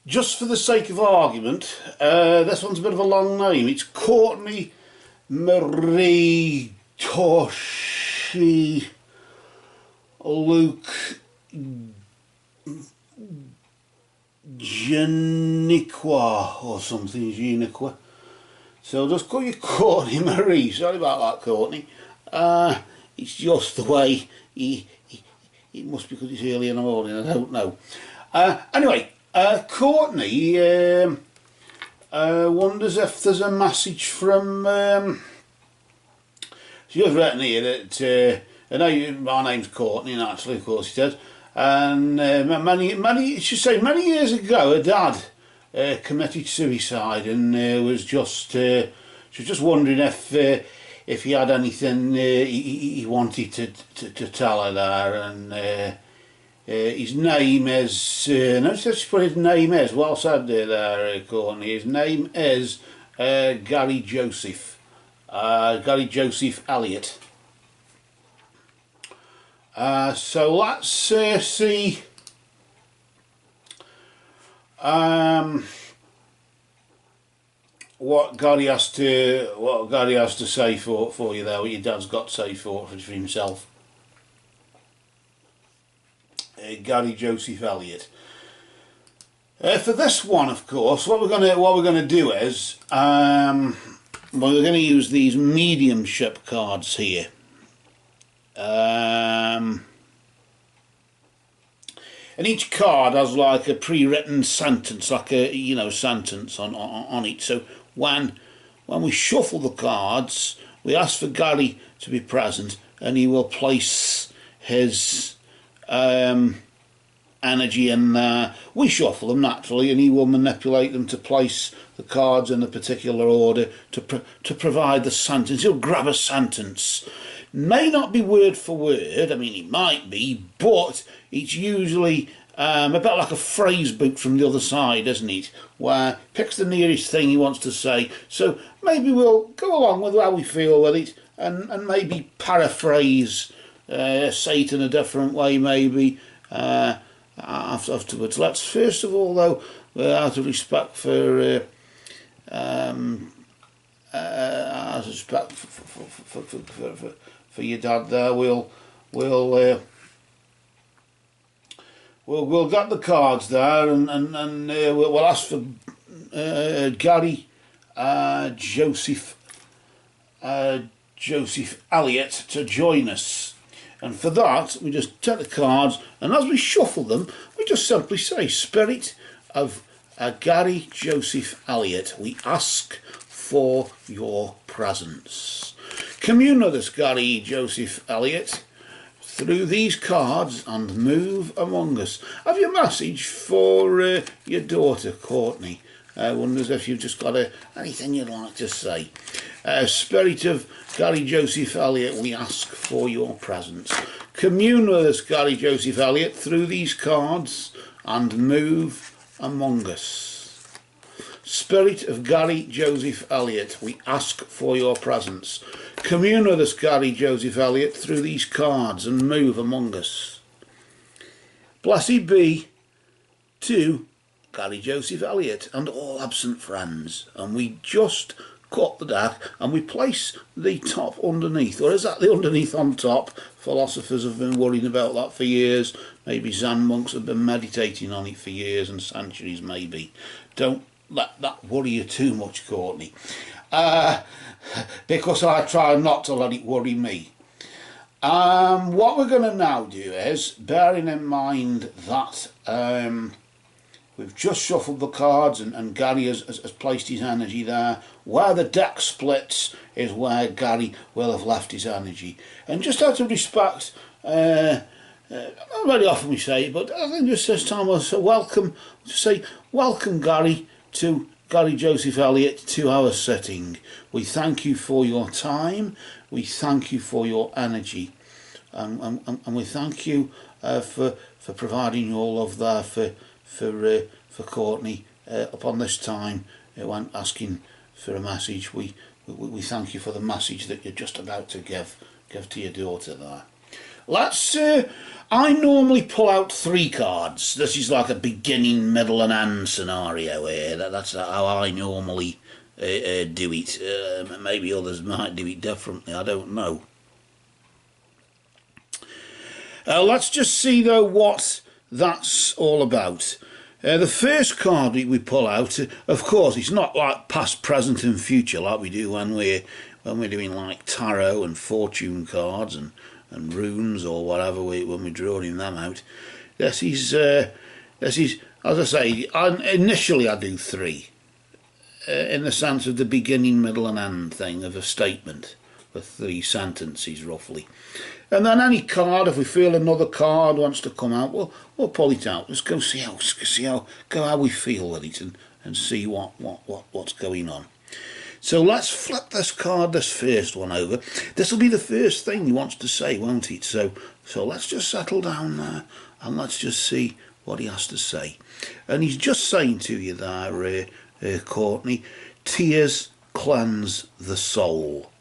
just for the sake of argument, this one's a bit of a long name. It's Kourtney Nevaeh-marie Tarshae-luke Janikwah or something, Janikwah. So I'll just call you Kourtney Marie. Sorry about that, Kourtney. It's just the way it must be because it's early in the morning, I don't know. Anyway, Kourtney wonders if there's a message from... she's written here that... I know my name's Kourtney, naturally, of course, she says. And many years ago, her dad committed suicide, and she was just wondering if he had anything he wanted to tell her there. And his name is notice she put his name is well said there, Kourtney. His name is Gary Joseph Elliott. So let's see what Gary has to say for you there. What your dad's got to say for himself. Gary Joseph Elliott. For this one, of course, what we're gonna do is we're going to use these mediumship cards here. And each card has like a pre-written sentence, like a sentence on it. So when we shuffle the cards, we ask for Gary to be present, and he will place his energy in there. We shuffle them naturally, and he will manipulate them to place the cards in a particular order to provide the sentence. He'll grab a sentence. May not be word for word, I mean it might be, but it's usually a bit like a phrase book from the other side, isn't it? Where picks the nearest thing he wants to say. So maybe we'll go along with how we feel with it and maybe paraphrase, say it in a different way maybe afterwards. Let's first of all though, out of respect for for your dad there, we'll get the cards there, and we'll ask for Gary Joseph Elliott to join us. And for that, we just take the cards, and as we shuffle them, we just simply say, Spirit of Gary Joseph Elliott, we ask for your presence. Commune with us, Gary Joseph Elliott, through these cards and move among us. Have you a message for your daughter, Kourtney? Wonders if you've just got anything you'd like to say. Spirit of Gary Joseph Elliott, we ask for your presence. Commune with us, Gary Joseph Elliott, through these cards and move among us. Spirit of Gary Joseph Elliott, we ask for your presence. Commune with us, Gary Joseph Elliott, through these cards and move among us. Blessed be to Gary Joseph Elliott and all absent friends. And we just cut the deck and we place the top underneath, or is that the underneath on top? Philosophers have been worrying about that for years. Maybe Zen monks have been meditating on it for years and centuries maybe. Don't let that worry you too much, Kourtney, because I try not to let it worry me. What we're going to now do is, bearing in mind that we've just shuffled the cards and Gary has placed his energy there, where the deck splits is where Gary will have left his energy. And just out of respect, not very often we say it, but I think just this time we'll say welcome Gary to Gary Joseph Elliott to our setting. We thank you for your time, we thank you for your energy, and we thank you for providing your love there for Kourtney upon this time when asking for a message. We thank you for the message that you're just about to give to your daughter there. Let's. I normally pull out 3 cards. This is like a beginning, middle, and end scenario here. That's how I normally do it. Maybe others might do it differently. I don't know. Let's just see though what that's all about. The first card we pull out, of course, it's not like past, present, and future like we do when we're doing like tarot and fortune cards and runes or whatever when we're drawing them out. This is as I say, initially I do 3, in the sense of the beginning, middle, and end thing of a statement, for 3 sentences roughly. And then any card, if we feel another card wants to come out, we'll pull it out. Let's go see how we feel with it and see what's going on. So let's flip this first one over. This will be the first thing he wants to say, won't it? So let's just settle down there and let's just see what he has to say. And he's just saying to you there, Kourtney, tears cleanse the soul.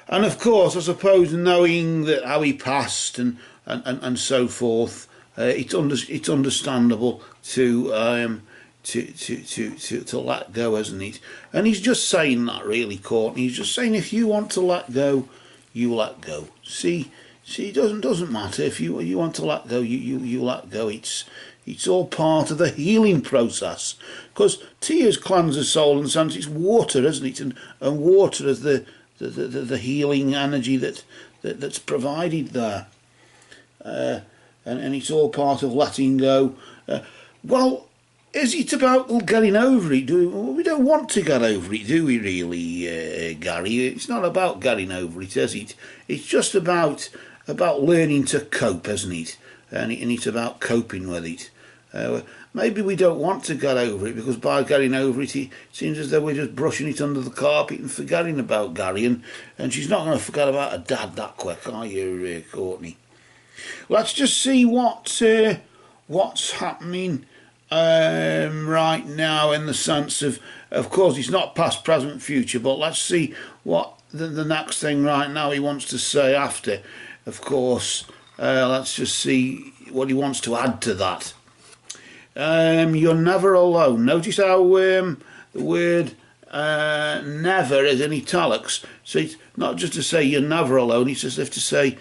And of course, I suppose, knowing that how he passed and so forth, it's understandable to let go, isn't it? And he's just saying that, really, Kourtney. He's just saying, if you want to let go, you let go. See, it doesn't matter if you want to let go, you let go. It's all part of the healing process, because tears cleanse the soul in the sense it's water, isn't it? And water is the healing energy that's provided there, and it's all part of letting go. Well, is it about getting over it? We don't want to get over it, do we, really, Gary? It's not about getting over it, is it? It's just about learning to cope, isn't it? And it's about coping with it. Maybe we don't want to get over it, because by getting over it, it seems as though we're just brushing it under the carpet and forgetting about Gary, and she's not going to forget about her dad that quick, are you, Kourtney? Let's just see what's happening right now, in the sense of course, it's not past, present, future, but let's see what the next thing right now he wants to say after. Of course, let's just see what he wants to add to that. You're never alone. Notice how the word never is in italics. So it's not just to say you're never alone, it's as if to say,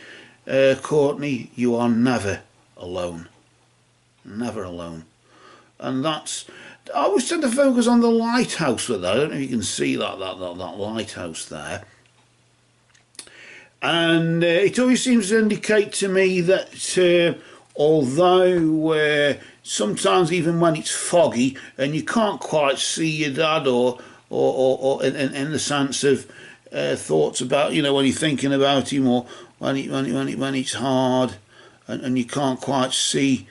Kourtney, you are never alone. Never alone. And that's, I always tend to focus on the lighthouse with that. I don't know if you can see that lighthouse there. And it always seems to indicate to me that although sometimes even when it's foggy and you can't quite see your dad, or in the sense of thoughts about, you know, when you're thinking about him, or when it's hard and you can't quite see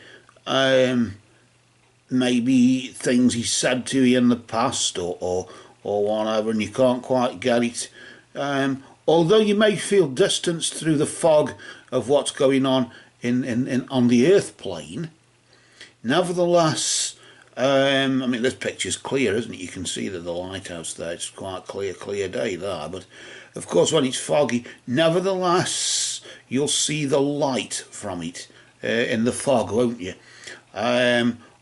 maybe things he said to you in the past or whatever, and you can't quite get it. Although you may feel distanced through the fog of what's going on on the earth plane, nevertheless, I mean, this picture's clear, isn't it? You can see that the lighthouse there, it's quite clear day there, but of course when it's foggy, nevertheless you'll see the light from it in the fog, won't you?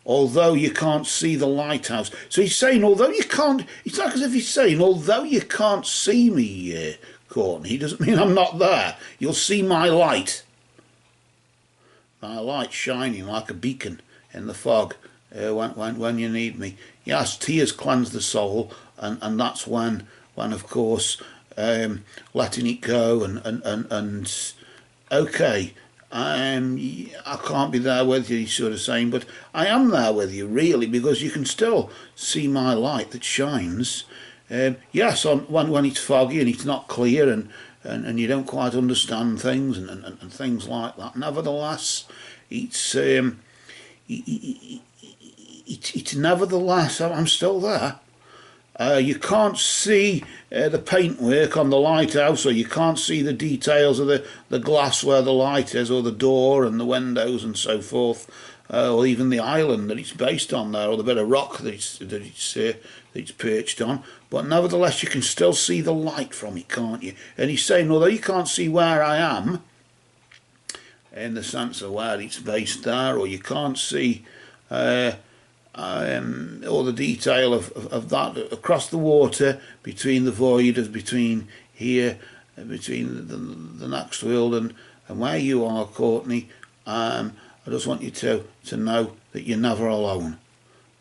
Although you can't see the lighthouse. So he's saying, although you can't, it's like as if he's saying, although you can't see me, Kourtney, it doesn't mean I'm not there. You'll see my light. My light shining like a beacon in the fog when you need me. Yes, tears cleanse the soul, and that's when of course, letting it go and okay, I can't be there with you, he's sort of saying, but I am there with you, really, because you can still see my light that shines. Yes, when it's foggy and it's not clear and you don't quite understand things and things like that. Nevertheless, it's nevertheless, I'm still there. You can't see the paintwork on the lighthouse, or you can't see the details of the glass where the light is, or the door and the windows and so forth, or even the island that it's based on there, or the bit of rock that it's perched on, but nevertheless you can still see the light from it, can't you? And he's saying, although you can't see where I am, in the sense of where it's based there, or you can't see all the detail of that across the water, between the void, as between here, between the next world and where you are, Kourtney. I just want you to know that you're never alone.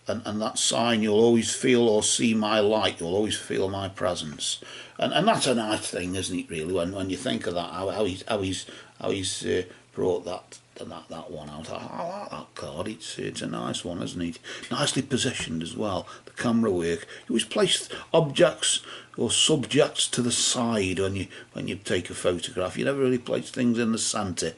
And that sign, you'll always feel or see my light, you'll always feel my presence. And that's a nice thing, isn't it, really, when you think of that, how he's brought that one out. I like that card. It's a nice one, isn't it? Nicely positioned as well. The camera work. You always place objects or subjects to the side when you take a photograph. You never really place things in the centre.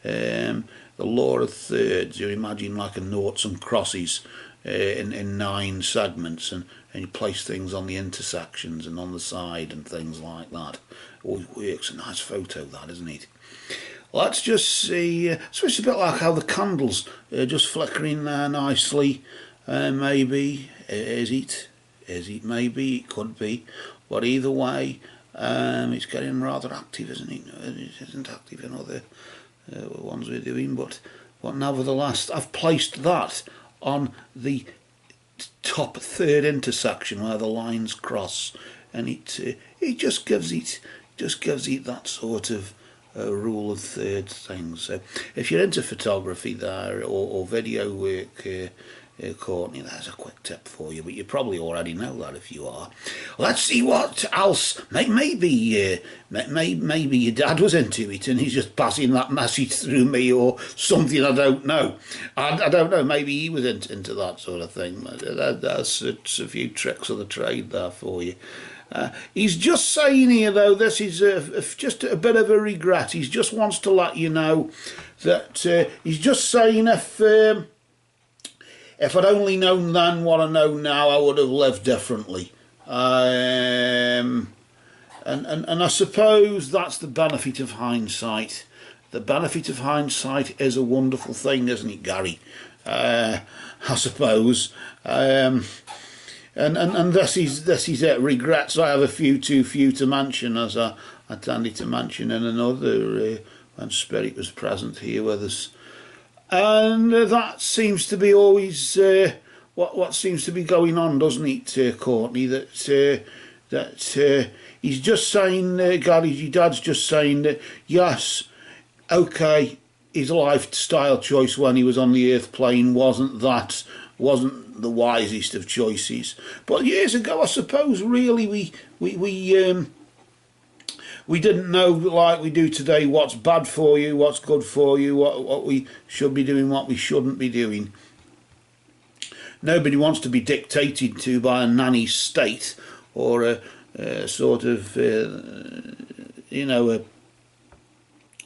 The law of thirds. You imagine like a noughts and crosses in 9 segments, and you place things on the intersections and on the side and things like that. Always works. A nice photo, that, isn't it? Let's just see, so it's a bit like how the candles just flickering there nicely, maybe, is it, maybe, it could be, but either way, it's getting rather active, isn't it? It isn't active in other ones we're doing, but nevertheless, I've placed that on the top 3rd intersection where the lines cross, and it just gives it that sort of rule of thirds things. So if you're into photography there, or video work, Kourtney, there's a quick tip for you, but you probably already know that if you are. Let's see what else. Maybe your dad was into it and he's just passing that message through me, or something. I don't know. I don't know. Maybe he was into that sort of thing. There's a few tricks of the trade there for you. He's just saying here, though, this is just a bit of a regret. He just wants to let you know that he's just saying if I'd only known then what I know now, I would have lived differently. And I suppose that's the benefit of hindsight. The benefit of hindsight is a wonderful thing, isn't it, Gary? I suppose. And this is it. Regrets I have a few too few to mention, as I tended to mention in another when Spirit was present here with us. And that seems to be always what seems to be going on, doesn't it, Kourtney? That he's just saying, Gary, your dad's just saying that yes, okay, his lifestyle choice when he was on the Earth plane wasn't the wisest of choices. But years ago, I suppose, really, we didn't know, like we do today, what's bad for you, what's good for you, what we should be doing, what we shouldn't be doing. Nobody wants to be dictated to by a nanny state, or a sort of, you know, a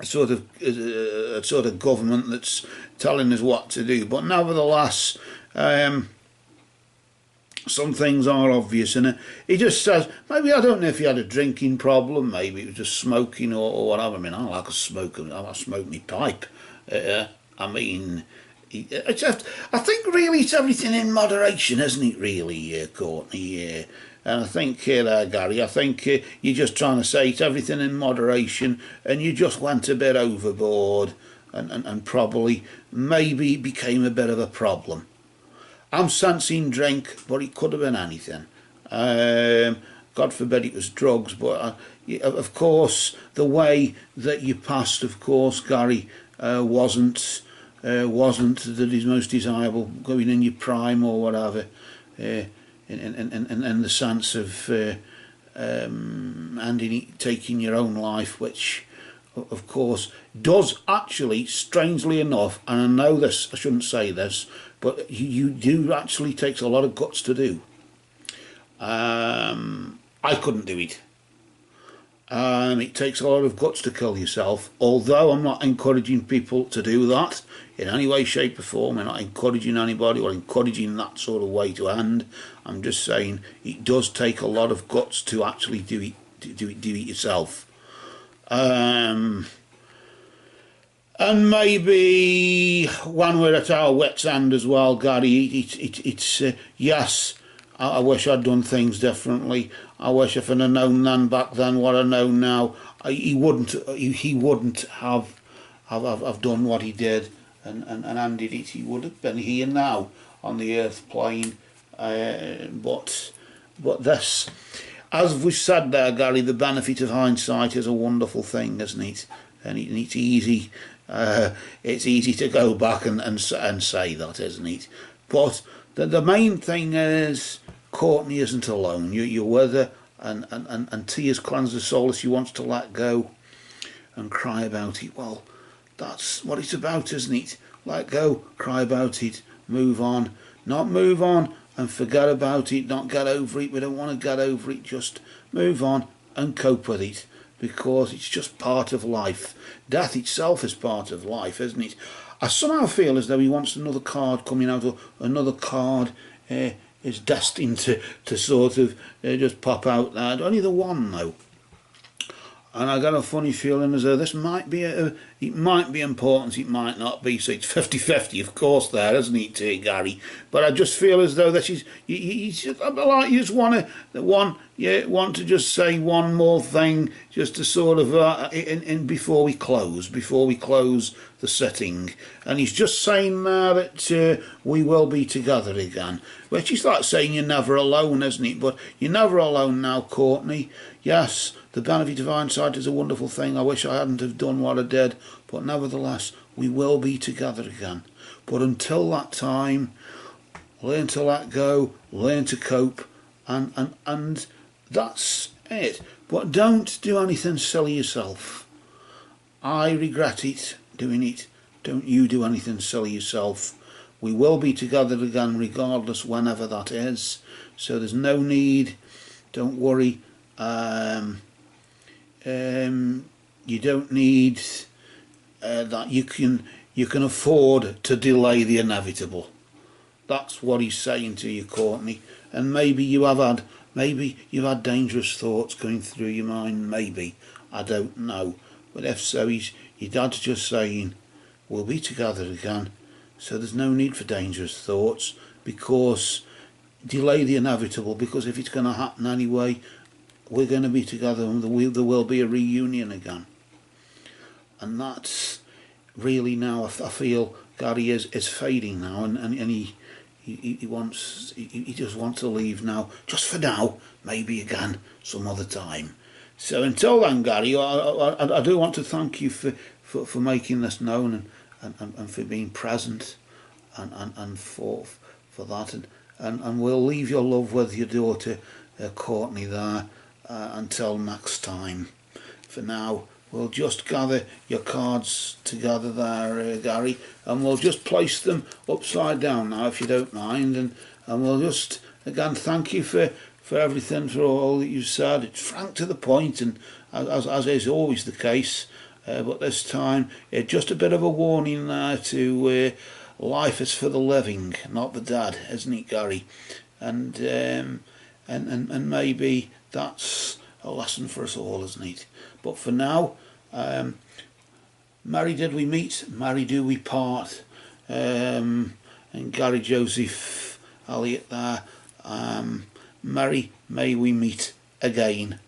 sort of government that's telling us what to do. But nevertheless, some things are obvious, and he just says, maybe, I don't know if he had a drinking problem, maybe it was just smoking or whatever. I mean, I like a smoke, I smoke my pipe. I mean, it's just, I think really it's everything in moderation, isn't it, really, Kourtney? And I think there, Gary, I think you're just trying to say it's everything in moderation, and you just went a bit overboard, and probably maybe became a bit of a problem. I'm sensing drink, but it could have been anything. God forbid it was drugs, but of course the way that you passed, of course, Gary, wasn't that is most desirable, going in your prime or whatever, in the sense of taking your own life, which of course does actually, strangely enough, and I know this, I shouldn't say this, but you do actually takes a lot of guts to do. I couldn't do it. It takes a lot of guts to kill yourself, although I'm not encouraging people to do that in any way, shape or form. I'm not encouraging anybody or encouraging that sort of way to end. I'm just saying it does take a lot of guts to actually do it yourself. And maybe when we're at our wits' end as well, Gary, it's yes, I wish I'd done things differently. I wish if I'd have known then back then what I know now, he wouldn't have done what he did and ended it. He would have been here now on the earth plane. But this, as we said there, Gary, the benefit of hindsight is a wonderful thing, isn't it? And it's easy. It's easy to go back and say that, isn't it? But the main thing is, Kourtney isn't alone. You're with her, and tears cleanse the soul as she wants to let go and cry about it. Well, that's what it's about, isn't it? Let go, cry about it, move on. Not move on and forget about it, not get over it. We don't want to get over it, just move on and cope with it, because it's just part of life. Death itself is part of life, isn't it? I somehow feel as though he wants another card coming out, or another card is destined to sort of just pop out there. Only the one though. And I got a funny feeling as though this might be it might be important, it might not be. So it's 50-50, of course, there, isn't it, Gary? But I just feel as though this is you like you just want to just say one more thing, just to sort of in before we close the sitting. And he's just saying there that we will be together again, which is like saying you're never alone, isn't it? But you're never alone now, Kourtney. Yes, the benefit of hindsight is a wonderful thing. I wish I hadn't have done what I did, but nevertheless, we will be together again. But until that time, learn to let go, learn to cope, and that's it. But don't do anything silly yourself. I regret it, doing it. Don't you do anything silly yourself. We will be together again regardless, whenever that is. So there's no need, don't worry. You don't need that. You can afford to delay the inevitable. That's what he's saying to you, Kourtney. And maybe you've had dangerous thoughts going through your mind. Maybe, I don't know. But if so, your dad's just saying we'll be together again. So there's no need for dangerous thoughts, because delay the inevitable. Because if it's going to happen anyway, we're going to be together, and there will be a reunion again. And that's really now, I feel Gary is fading now, and he just wants to leave now, just for now, maybe again some other time. So until then, Gary, I do want to thank you for making this known, and for being present, and for that, and we'll leave your love with your daughter Kourtney there. Until next time. For now, we'll just gather your cards together there, Gary, and we'll just place them upside down now, if you don't mind, and we'll just again thank you for everything, for all that you said. It's frank to the point, and as is always the case, but this time just a bit of a warning there to life is for the living, not the dead, isn't it, Gary? And maybe that's a lesson for us all, isn't it? But for now, merry did we meet, merry do we part. And Gary Joseph Elliott there, merry may we meet again.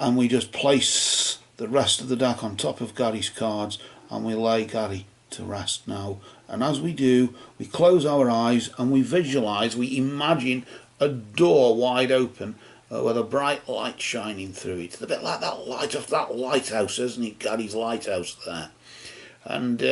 And we just place the rest of the deck on top of Gary's cards, and we lay Gary to rest now. And as we do, we close our eyes and we visualise, we imagine a door wide open with a bright light shining through it. It's a bit like that light of that lighthouse, isn't it? Gary's lighthouse there. And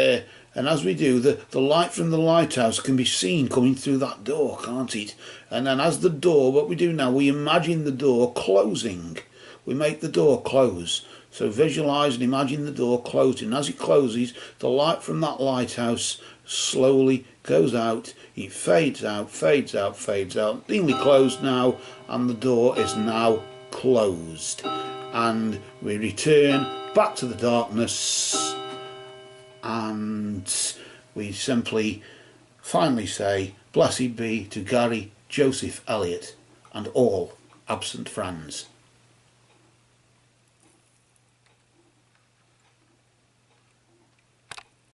as we do, the light from the lighthouse can be seen coming through that door, can't it? And then as the door, what we do now, we imagine the door closing. We make the door close. So visualise and imagine the door closing. And as it closes, the light from that lighthouse slowly goes out. It fades out, fades out, fades out. Nearly closed now, and the door is now closed. And we return back to the darkness, and we simply finally say, blessed be to Gary Joseph Elliott and all absent friends.